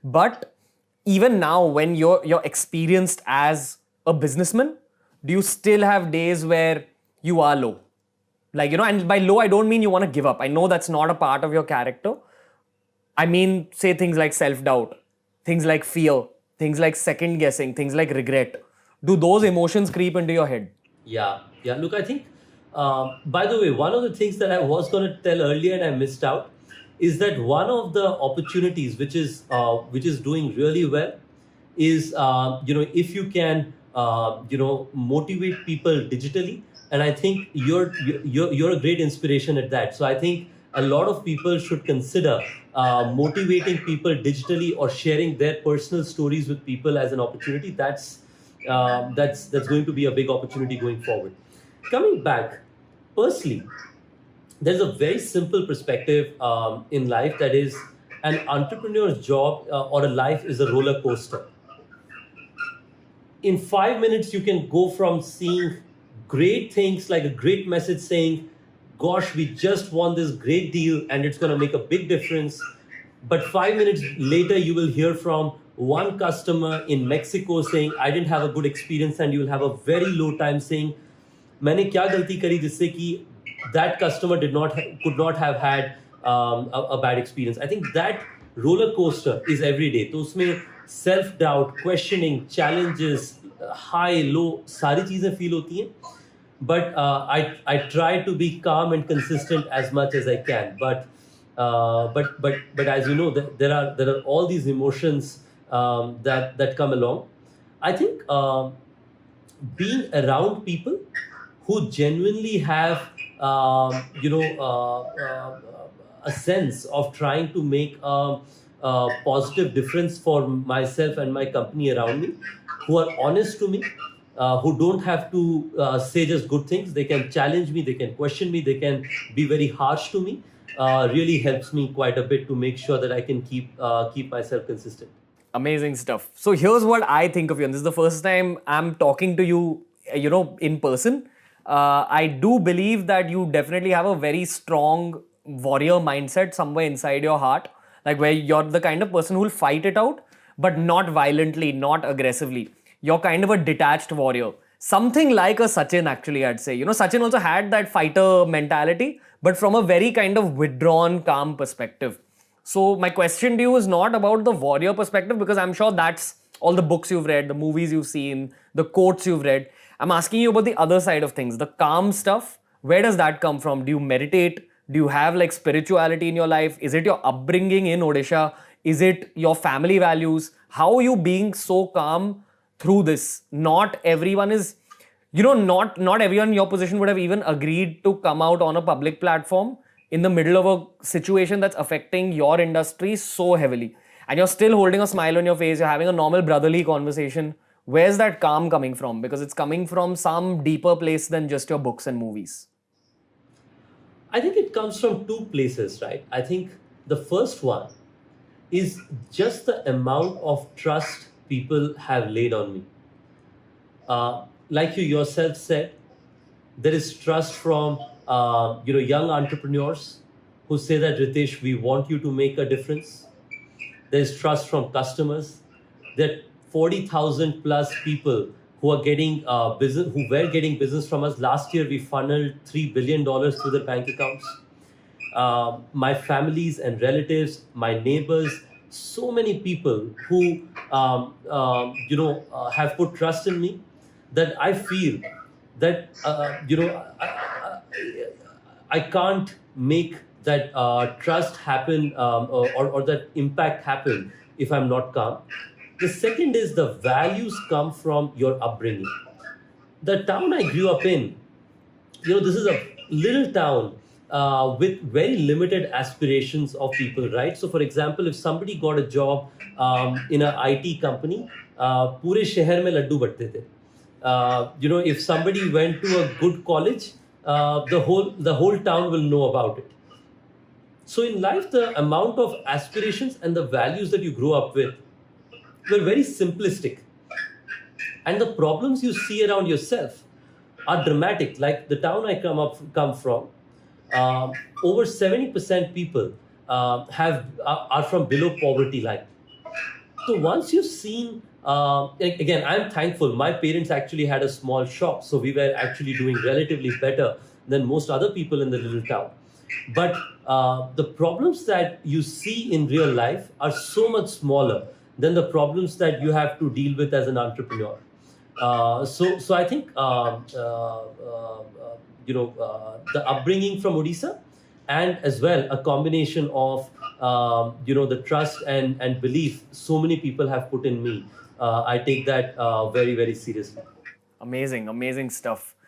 But even now, when you're experienced as a businessman, do you still have days where you are low? Like, and by low, I don't mean you want to give up. I know that's not a part of your character. I mean, say things like self doubt, things like fear, things like second guessing, things like regret. Do those emotions creep into your head? Yeah, yeah. Look, I think, by the way, one of the things that I was going to tell earlier and I missed out is that one of the opportunities which is doing really well is if you can motivate people digitally, and I think you're a great inspiration at that. So I think a lot of people should consider motivating people digitally or sharing their personal stories with people as an opportunity. That's going to be a big opportunity going forward. Coming back, personally, there's a very simple perspective in life, that is, an entrepreneur's job or a life is a roller coaster. In 5 minutes you can go from seeing great things like a great message saying, gosh, we just won this great deal and it's going to make a big difference, but 5 minutes later you will hear from one customer in Mexico saying, I didn't have a good experience, and you will have a very low time saying, मैंने क्या गलती करी जिससे कि that customer could not have had a bad experience. I think that roller coaster is every day. तो उसमें self doubt, questioning, challenges, high, low, सारी चीजें feel होती हैं. But I try to be calm and consistent as much as I can. But as you know, there are all these emotions that come along. I think being around people who genuinely have a sense of trying to make a positive difference for myself and my company around me, who are honest to me, who don't have to say just good things. They can challenge me, they can question me, they can be very harsh to me. Really helps me quite a bit to make sure that I can keep myself consistent. Amazing stuff. So here's what I think of you, and this is the first time I'm talking to you, in person. I do believe that you definitely have a very strong warrior mindset somewhere inside your heart, like where you're the kind of person who will fight it out, but not violently, not aggressively. You're kind of a detached warrior. Something like a Sachin, actually, I'd say. Sachin also had that fighter mentality, but from a very kind of withdrawn, calm perspective. So my question to you is not about the warrior perspective, because I'm sure that's all the books you've read, the movies you've seen, the quotes you've read. I'm asking you about the other side of things, the calm stuff. Where does that come from? Do you meditate? Do you have like spirituality in your life? Is it your upbringing in Odisha? Is it your family values? How are you being so calm through this? Not everyone is, not everyone in your position would have even agreed to come out on a public platform in the middle of a situation that's affecting your industry so heavily. And you're still holding a smile on your face, you're having a normal brotherly conversation. Where's that calm coming from? Because it's coming from some deeper place than just your books and movies. I think it comes from two places, right? I think the first one is just the amount of trust people have laid on me. Like you yourself said, there is trust from young entrepreneurs who say that, Ritesh, we want you to make a difference. There's trust from customers. That 40,000 plus people who are getting business, who were getting business from us. Last year, we funneled $3 billion through their bank accounts. My families and relatives, my neighbors, so many people who have put trust in me, that I feel that I can't make that trust happen, or that impact happen if I'm not calm. The second is the values come from your upbringing. The town I grew up in, this is a little town with very limited aspirations of people, right? So, for example, if somebody got a job in an IT company, पूरे शहर में लड्डू बटते थे. If somebody went to a good college, the whole town will know about it. So in life, the amount of aspirations and the values that you grow up with were very simplistic. And the problems you see around yourself are dramatic. Like the town I come from, over 70% people are from below poverty line. So once you've seen, again, I'm thankful. My parents actually had a small shop, so we were actually doing relatively better than most other people in the little town. But the problems that you see in real life are so much smaller than the problems that you have to deal with as an entrepreneur. So I think the upbringing from Odisha, and as well a combination of the trust and belief so many people have put in me. I take that very, very seriously. Amazing, amazing stuff.